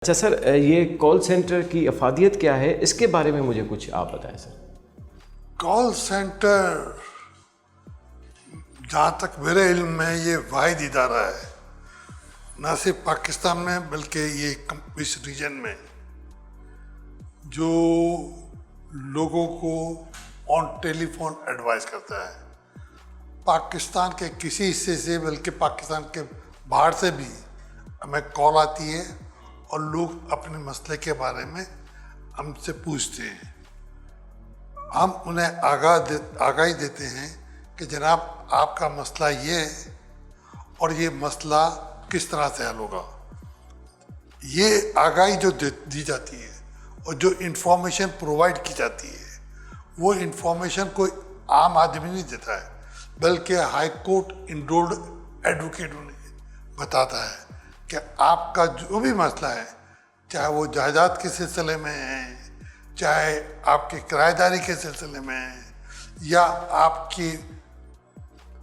اچھا سر، یہ call centre کی افادیت کیا ہے، اس کے بارے میں مجھے کچھ آپ بتائیں سر۔ کال سینٹر جہاں تک میرے علم میں یہ واحد ادارہ ہے، نہ صرف پاکستان میں بلکہ یہ اس ریجن میں، جو لوگوں کو آن ٹیلی فون ایڈوائز کرتا ہے۔ پاکستان کے کسی حصے سے بلکہ پاکستان کے باہر سے بھی ہمیں کال آتی ہے اور لوگ اپنے مسئلے کے بارے میں ہم سے پوچھتے ہیں۔ ہم انہیں آگاہی دیتے ہیں کہ جناب آپ کا مسئلہ یہ ہے اور یہ مسئلہ کس طرح سے حل ہوگا۔ یہ آگاہی جو دی جاتی ہے اور جو انفارمیشن پرووائڈ کی جاتی ہے، وہ انفارمیشن کوئی عام آدمی نہیں دیتا ہے، بلکہ ہائی کورٹ انرولڈ ایڈوکیٹ انہیں بتاتا ہے کہ آپ کا جو بھی مسئلہ ہے، چاہے وہ جائیداد کے سلسلے میں ہے، چاہے آپ کی کرایہ داری کے سلسلے میں ہے، یا آپ کی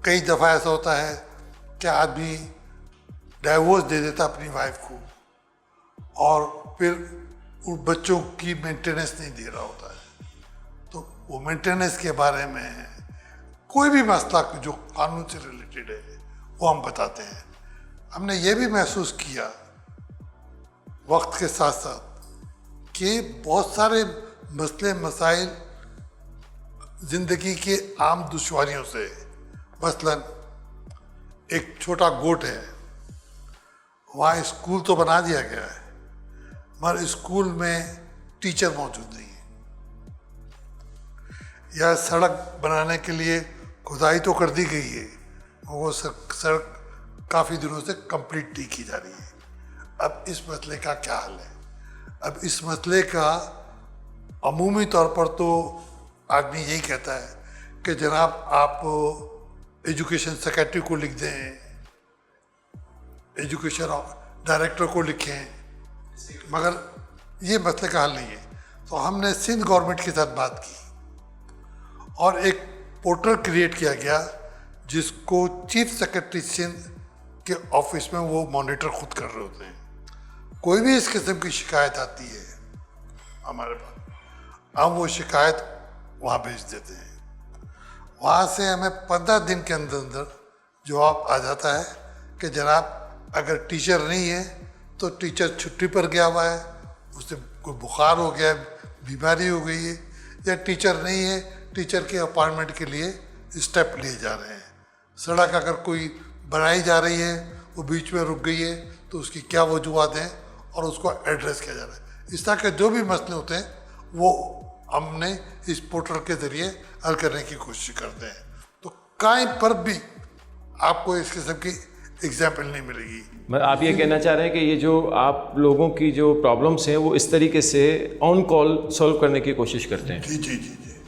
کئی دفعہ ایسا ہوتا ہے کہ آدمی ڈائیورس دے دیتا اپنی وائف کو اور پھر ان بچوں کی مینٹیننس نہیں دے رہا ہوتا ہے، تو وہ مینٹیننس کے بارے میں کوئی بھی مسئلہ جو قانون سے ریلیٹڈ ہے وہ ہم بتاتے ہیں۔ ہم نے یہ بھی محسوس کیا وقت کے ساتھ ساتھ کہ بہت سارے مسئلے مسائل زندگی کے عام دشواریوں سے، مثلاً ایک چھوٹا گوٹ ہے، وہاں اسکول تو بنا دیا گیا ہے مگر اسکول میں ٹیچر موجود نہیں ہے، یا سڑک بنانے کے لیے کھدائی تو کر دی گئی ہے، وہ سڑک کافی دنوں سے کمپلیٹ نہیں کی جا رہی ہے۔ اب اس مسئلے کا کیا حل ہے؟ اب اس مسئلے کا عمومی طور پر تو آدمی یہی کہتا ہے کہ جناب آپ ایجوکیشن سیکرٹری کو لکھ دیں، ایجوکیشن ڈائریکٹر کو لکھیں، مگر یہ مسئلے کا حل نہیں ہے۔ تو ہم نے سندھ گورنمنٹ کے ساتھ بات کی اور ایک پورٹل کریٹ کیا گیا جس کو چیف سیکرٹری سندھ کے آفس میں وہ مانیٹر خود کر رہے ہوتے ہیں۔ کوئی بھی اس قسم کی شکایت آتی ہے ہمارے پاس، ہم وہ شکایت وہاں بھیج دیتے ہیں، وہاں سے ہمیں 15 دن کے اندر اندر جواب آ جاتا ہے کہ جناب اگر ٹیچر نہیں ہے تو ٹیچر چھٹی پر گیا ہوا ہے، اسے کوئی بخار ہو گیا ہے، بیماری ہو گئی ہے، یا ٹیچر نہیں ہے، ٹیچر کے اپائنٹمنٹ کے لیے اسٹیپ لیے جا رہے ہیں۔ سڑک اگر کوئی بنائی جا رہی ہے، وہ بیچ میں رک گئی ہے تو اس کی کیا وجوہات ہیں اور اس کو ایڈریس کیا جا رہا ہے۔ اس طرح کے جو بھی مسئلے ہوتے ہیں وہ ہم نے اس پورٹل کے ذریعے حل کرنے کی کوشش کرتے ہیں۔ تو کہیں پر بھی آپ کو اس قسم کی ایگزامپل نہیں ملے گی۔ آپ یہ کہنا چاہ رہے ہیں کہ یہ جو آپ لوگوں کی جو پرابلمس ہیں وہ اس طریقے سے آن کال سولو کرنے کی کوشش کرتے ہیں؟ جی جی جی۔